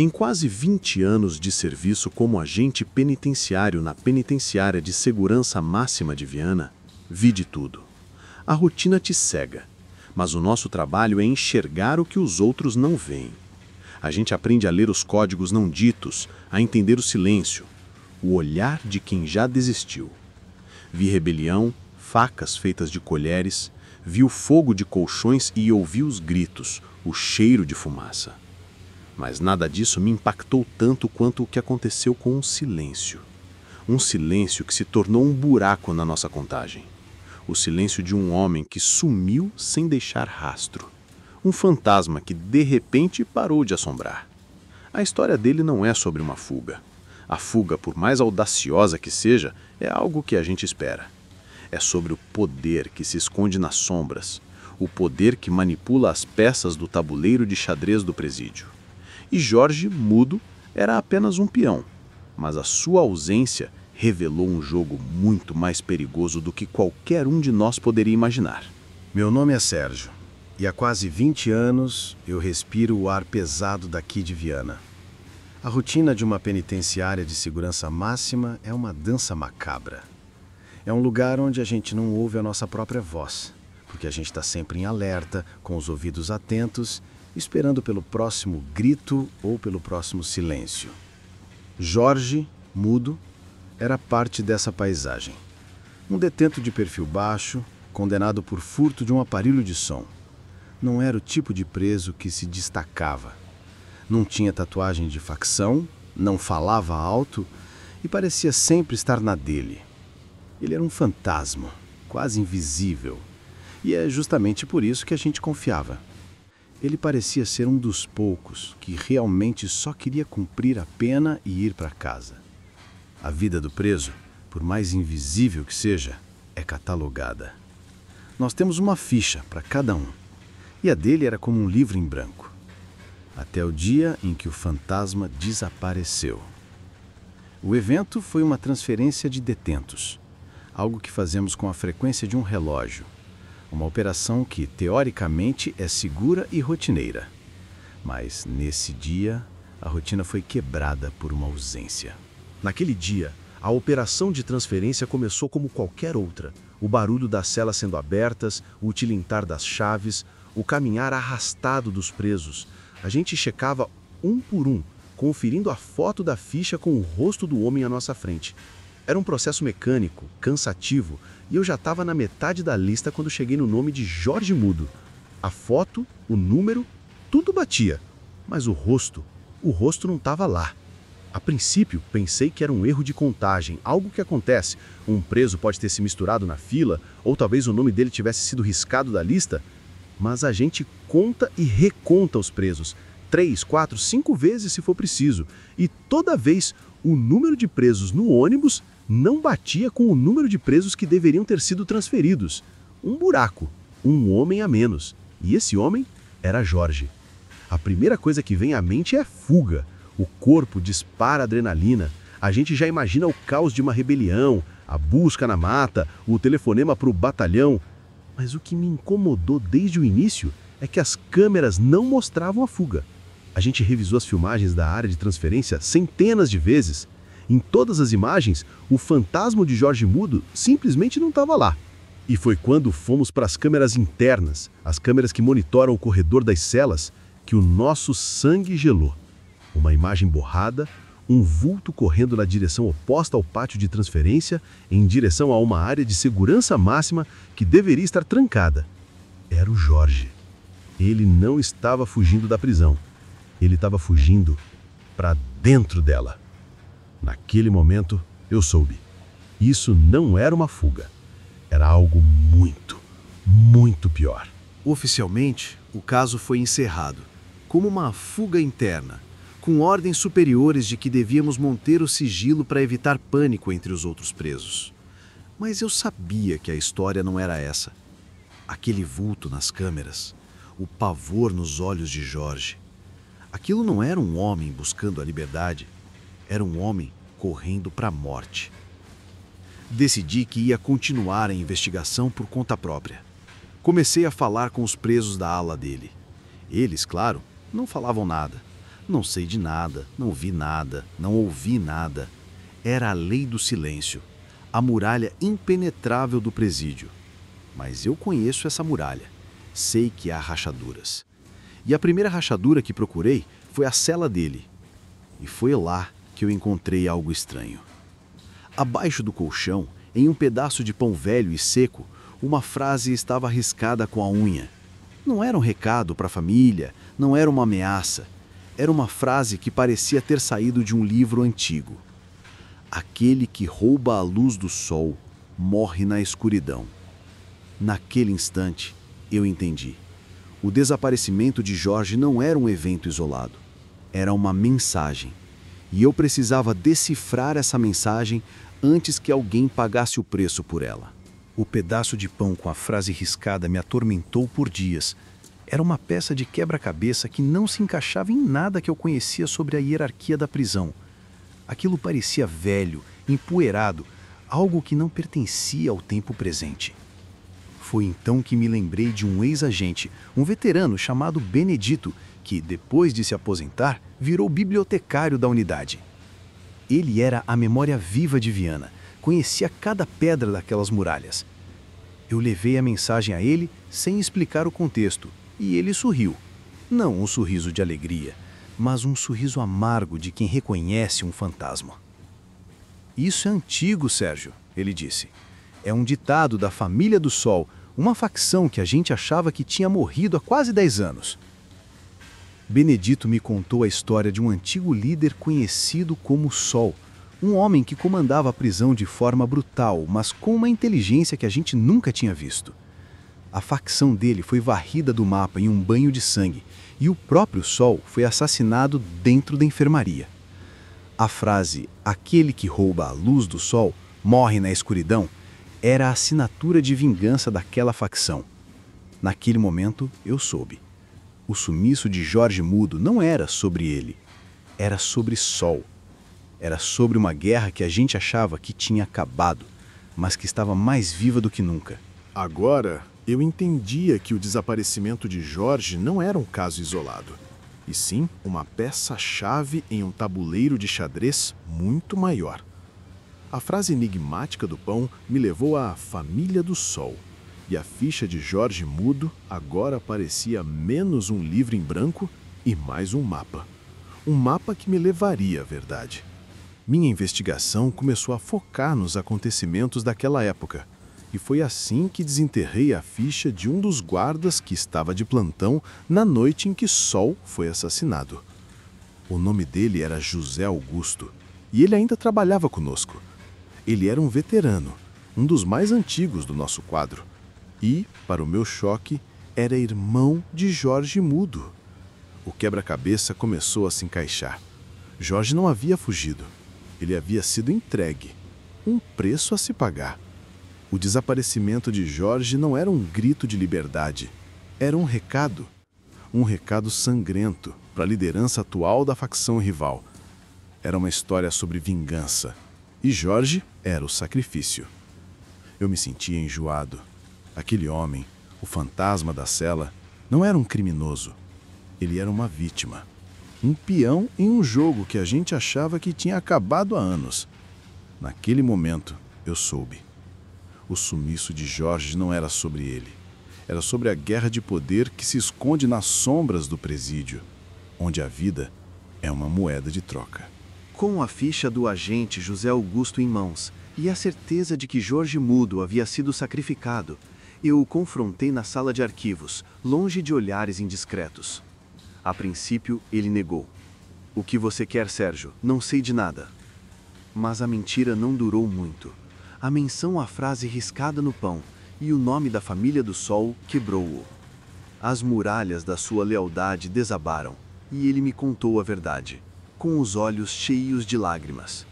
Em quase 20 anos de serviço como agente penitenciário na Penitenciária de Segurança Máxima de Viana, vi de tudo. A rotina te cega, mas o nosso trabalho é enxergar o que os outros não veem. A gente aprende a ler os códigos não ditos, a entender o silêncio, o olhar de quem já desistiu. Vi rebelião, facas feitas de colheres, vi o fogo de colchões e ouvi os gritos, o cheiro de fumaça. Mas nada disso me impactou tanto quanto o que aconteceu com um silêncio. Um silêncio que se tornou um buraco na nossa contagem. O silêncio de um homem que sumiu sem deixar rastro. Um fantasma que de repente parou de assombrar. A história dele não é sobre uma fuga. A fuga, por mais audaciosa que seja, é algo que a gente espera. É sobre o poder que se esconde nas sombras, o poder que manipula as peças do tabuleiro de xadrez do presídio. E Jorge, mudo, era apenas um peão, mas a sua ausência revelou um jogo muito mais perigoso do que qualquer um de nós poderia imaginar. Meu nome é Sérgio, e há quase 20 anos eu respiro o ar pesado daqui de Viana. A rotina de uma penitenciária de segurança máxima é uma dança macabra. É um lugar onde a gente não ouve a nossa própria voz, porque a gente está sempre em alerta, com os ouvidos atentos, esperando pelo próximo grito ou pelo próximo silêncio. Jorge, mudo, era parte dessa paisagem. Um detento de perfil baixo, condenado por furto de um aparelho de som. Não era o tipo de preso que se destacava. Não tinha tatuagem de facção, não falava alto e parecia sempre estar na dele. Ele era um fantasma, quase invisível, e é justamente por isso que a gente confiava. Ele parecia ser um dos poucos que realmente só queria cumprir a pena e ir para casa. A vida do preso, por mais invisível que seja, é catalogada. Nós temos uma ficha para cada um, e a dele era como um livro em branco. Até o dia em que o fantasma desapareceu. O evento foi uma transferência de detentos, algo que fazemos com a frequência de um relógio. Uma operação que, teoricamente, é segura e rotineira. Mas, nesse dia, a rotina foi quebrada por uma ausência. Naquele dia, a operação de transferência começou como qualquer outra. O barulho das celas sendo abertas, o tilintar das chaves, o caminhar arrastado dos presos. A gente checava um por um, conferindo a foto da ficha com o rosto do homem à nossa frente. Era um processo mecânico, cansativo, e eu já estava na metade da lista quando cheguei no nome de Jorge Mudo. A foto, o número, tudo batia, mas o rosto não estava lá. A princípio, pensei que era um erro de contagem, algo que acontece. Um preso pode ter se misturado na fila, ou talvez o nome dele tivesse sido riscado da lista. Mas a gente conta e reconta os presos, 3, 4, 5 vezes se for preciso. E toda vez, o número de presos no ônibus não batia com o número de presos que deveriam ter sido transferidos. Um buraco, um homem a menos. E esse homem era Jorge. A primeira coisa que vem à mente é fuga. O corpo dispara adrenalina. A gente já imagina o caos de uma rebelião, a busca na mata, o telefonema para o batalhão. Mas o que me incomodou desde o início é que as câmeras não mostravam a fuga. A gente revisou as filmagens da área de transferência centenas de vezes. Em todas as imagens, o fantasma de Jorge Mudo simplesmente não estava lá. E foi quando fomos para as câmeras internas, as câmeras que monitoram o corredor das celas, que o nosso sangue gelou. Uma imagem borrada, um vulto correndo na direção oposta ao pátio de transferência, em direção a uma área de segurança máxima que deveria estar trancada. Era o Jorge. Ele não estava fugindo da prisão. Ele estava fugindo para dentro dela. Naquele momento, eu soube. Isso não era uma fuga. Era algo muito, muito pior. Oficialmente, o caso foi encerrado, como uma fuga interna, com ordens superiores de que devíamos manter o sigilo para evitar pânico entre os outros presos. Mas eu sabia que a história não era essa. Aquele vulto nas câmeras, o pavor nos olhos de Jorge. Aquilo não era um homem buscando a liberdade, era um homem correndo para a morte. Decidi que ia continuar a investigação por conta própria. Comecei a falar com os presos da ala dele. Eles, claro, não falavam nada. Não sei de nada, não vi nada, não ouvi nada. Era a lei do silêncio, a muralha impenetrável do presídio. Mas eu conheço essa muralha. Sei que há rachaduras. E a primeira rachadura que procurei foi a cela dele. E foi lá que eu encontrei algo estranho. Abaixo do colchão, em um pedaço de pão velho e seco, uma frase estava riscada com a unha. Não era um recado para a família, não era uma ameaça. Era uma frase que parecia ter saído de um livro antigo. Aquele que rouba a luz do sol morre na escuridão. Naquele instante, eu entendi. O desaparecimento de Jorge não era um evento isolado. Era uma mensagem. E eu precisava decifrar essa mensagem antes que alguém pagasse o preço por ela. O pedaço de pão com a frase riscada me atormentou por dias. Era uma peça de quebra-cabeça que não se encaixava em nada que eu conhecia sobre a hierarquia da prisão. Aquilo parecia velho, empoeirado, algo que não pertencia ao tempo presente. Foi então que me lembrei de um ex-agente, um veterano chamado Benedito, que, depois de se aposentar, virou bibliotecário da unidade. Ele era a memória viva de Viana, conhecia cada pedra daquelas muralhas. Eu levei a mensagem a ele sem explicar o contexto, e ele sorriu. Não um sorriso de alegria, mas um sorriso amargo de quem reconhece um fantasma. Isso é antigo, Sérgio, ele disse. É um ditado da Família do Sol, uma facção que a gente achava que tinha morrido há quase 10 anos. Benedito me contou a história de um antigo líder conhecido como Sol, um homem que comandava a prisão de forma brutal, mas com uma inteligência que a gente nunca tinha visto. A facção dele foi varrida do mapa em um banho de sangue, e o próprio Sol foi assassinado dentro da enfermaria. A frase "aquele que rouba a luz do sol morre na escuridão" era a assinatura de vingança daquela facção. Naquele momento, eu soube. O sumiço de Jorge Mudo não era sobre ele, era sobre Sol. Era sobre uma guerra que a gente achava que tinha acabado, mas que estava mais viva do que nunca. Agora, eu entendia que o desaparecimento de Jorge não era um caso isolado, e sim uma peça-chave em um tabuleiro de xadrez muito maior. A frase enigmática do pão me levou à Família do Sol, e a ficha de Jorge Mudo agora parecia menos um livro em branco e mais um mapa. Um mapa que me levaria à verdade. Minha investigação começou a focar nos acontecimentos daquela época, e foi assim que desenterrei a ficha de um dos guardas que estava de plantão na noite em que Sol foi assassinado. O nome dele era José Augusto, e ele ainda trabalhava conosco. Ele era um veterano, um dos mais antigos do nosso quadro, e, para o meu choque, era irmão de Jorge Mudo. O quebra-cabeça começou a se encaixar. Jorge não havia fugido. Ele havia sido entregue. Um preço a se pagar. O desaparecimento de Jorge não era um grito de liberdade. Era um recado. Um recado sangrento para a liderança atual da facção rival. Era uma história sobre vingança. E Jorge era o sacrifício. Eu me sentia enjoado. Aquele homem, o fantasma da cela, não era um criminoso. Ele era uma vítima. Um peão em um jogo que a gente achava que tinha acabado há anos. Naquele momento, eu soube. O sumiço de Jorge não era sobre ele. Era sobre a guerra de poder que se esconde nas sombras do presídio, onde a vida é uma moeda de troca. Com a ficha do agente José Augusto em mãos e a certeza de que Jorge Mudo havia sido sacrificado, eu o confrontei na sala de arquivos, longe de olhares indiscretos. A princípio, ele negou. "O que você quer, Sérgio? Não sei de nada." Mas a mentira não durou muito. A menção à frase riscada no pão e o nome da Família do Sol quebrou-o. As muralhas da sua lealdade desabaram, e ele me contou a verdade, com os olhos cheios de lágrimas.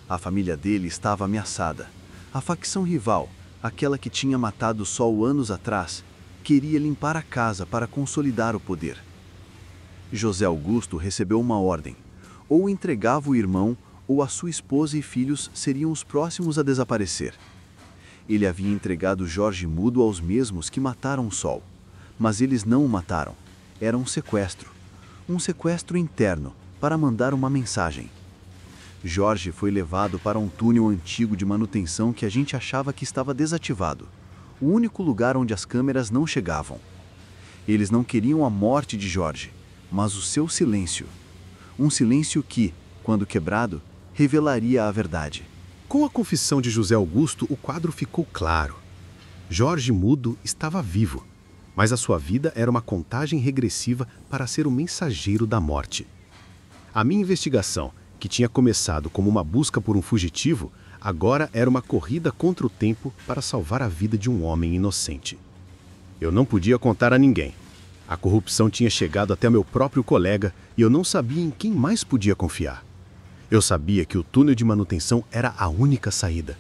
A família dele estava ameaçada. A facção rival, aquela que tinha matado Sol anos atrás, queria limpar a casa para consolidar o poder. José Augusto recebeu uma ordem: ou entregava o irmão, ou a sua esposa e filhos seriam os próximos a desaparecer. Ele havia entregado Jorge Mudo aos mesmos que mataram Sol. Mas eles não o mataram. Era um sequestro. um sequestro interno para mandar uma mensagem. Jorge foi levado para um túnel antigo de manutenção que a gente achava que estava desativado, o único lugar onde as câmeras não chegavam. Eles não queriam a morte de Jorge, mas o seu silêncio. Um silêncio que, quando quebrado, revelaria a verdade. Com a confissão de José Augusto, o quadro ficou claro. Jorge Mudo estava vivo, mas a sua vida era uma contagem regressiva para ser o mensageiro da morte. A minha investigação, que tinha começado como uma busca por um fugitivo, agora era uma corrida contra o tempo para salvar a vida de um homem inocente. Eu não podia contar a ninguém. A corrupção tinha chegado até meu próprio colega e eu não sabia em quem mais podia confiar. Eu sabia que o túnel de manutenção era a única saída.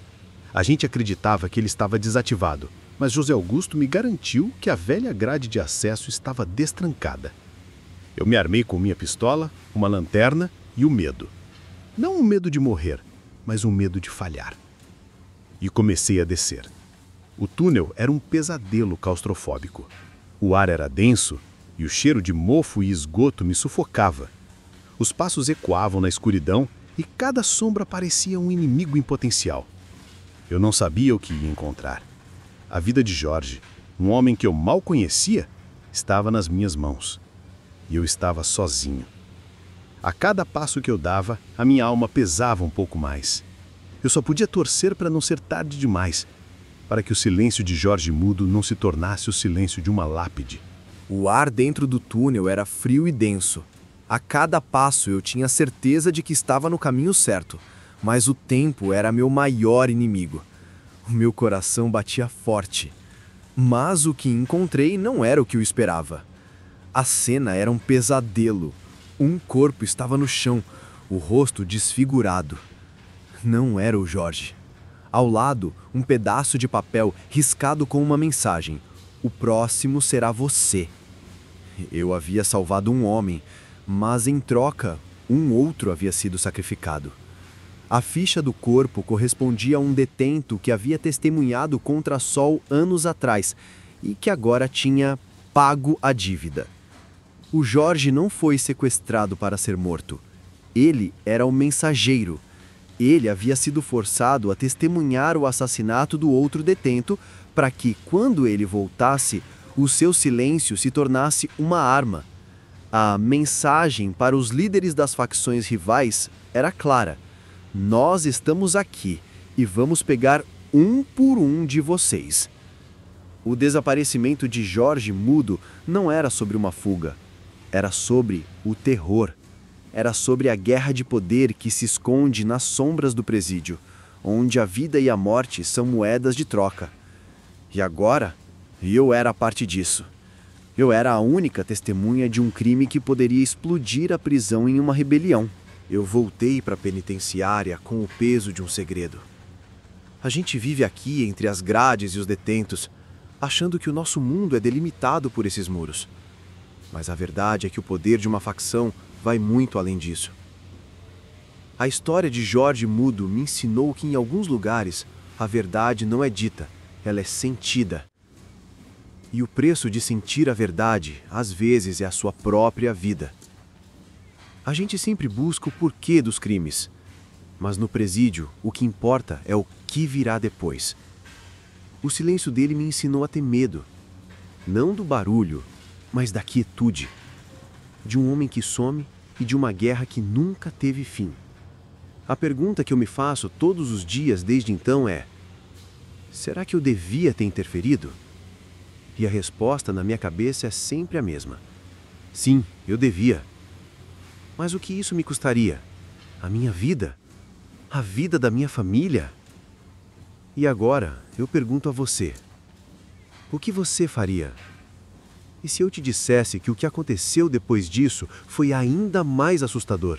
A gente acreditava que ele estava desativado, mas José Augusto me garantiu que a velha grade de acesso estava destrancada. Eu me armei com minha pistola, uma lanterna e o medo. Não o medo de morrer, mas o medo de falhar. E comecei a descer. O túnel era um pesadelo claustrofóbico. O ar era denso e o cheiro de mofo e esgoto me sufocava. Os passos ecoavam na escuridão e cada sombra parecia um inimigo em potencial. Eu não sabia o que ia encontrar. A vida de Jorge, um homem que eu mal conhecia, estava nas minhas mãos. E eu estava sozinho. A cada passo que eu dava, a minha alma pesava um pouco mais. Eu só podia torcer para não ser tarde demais, para que o silêncio de Jorge Mudo não se tornasse o silêncio de uma lápide. O ar dentro do túnel era frio e denso. A cada passo eu tinha certeza de que estava no caminho certo, mas o tempo era meu maior inimigo. O meu coração batia forte. Mas o que encontrei não era o que eu esperava. A cena era um pesadelo. Um corpo estava no chão, o rosto desfigurado. Não era o Jorge. Ao lado, um pedaço de papel riscado com uma mensagem: "O próximo será você." Eu havia salvado um homem, mas em troca, um outro havia sido sacrificado. A ficha do corpo correspondia a um detento que havia testemunhado contra Sol anos atrás e que agora tinha pago a dívida. O Jorge não foi sequestrado para ser morto. Ele era o mensageiro. Ele havia sido forçado a testemunhar o assassinato do outro detento para que, quando ele voltasse, o seu silêncio se tornasse uma arma. A mensagem para os líderes das facções rivais era clara: nós estamos aqui e vamos pegar um por um de vocês. O desaparecimento de Jorge Mudo não era sobre uma fuga. Era sobre o terror. Era sobre a guerra de poder que se esconde nas sombras do presídio, onde a vida e a morte são moedas de troca. E agora, eu era parte disso. Eu era a única testemunha de um crime que poderia explodir a prisão em uma rebelião. Eu voltei para a penitenciária com o peso de um segredo. A gente vive aqui entre as grades e os detentos, achando que o nosso mundo é delimitado por esses muros. Mas a verdade é que o poder de uma facção vai muito além disso. A história de Jorge Mudo me ensinou que em alguns lugares a verdade não é dita, ela é sentida. E o preço de sentir a verdade, às vezes, é a sua própria vida. A gente sempre busca o porquê dos crimes, mas no presídio o que importa é o que virá depois. O silêncio dele me ensinou a ter medo, não do barulho, mas da quietude, de um homem que some e de uma guerra que nunca teve fim. A pergunta que eu me faço todos os dias desde então é: será que eu devia ter interferido? E a resposta na minha cabeça é sempre a mesma: sim, eu devia. Mas o que isso me custaria? A minha vida? A vida da minha família? E agora, eu pergunto a você: o que você faria? E se eu te dissesse que o que aconteceu depois disso foi ainda mais assustador?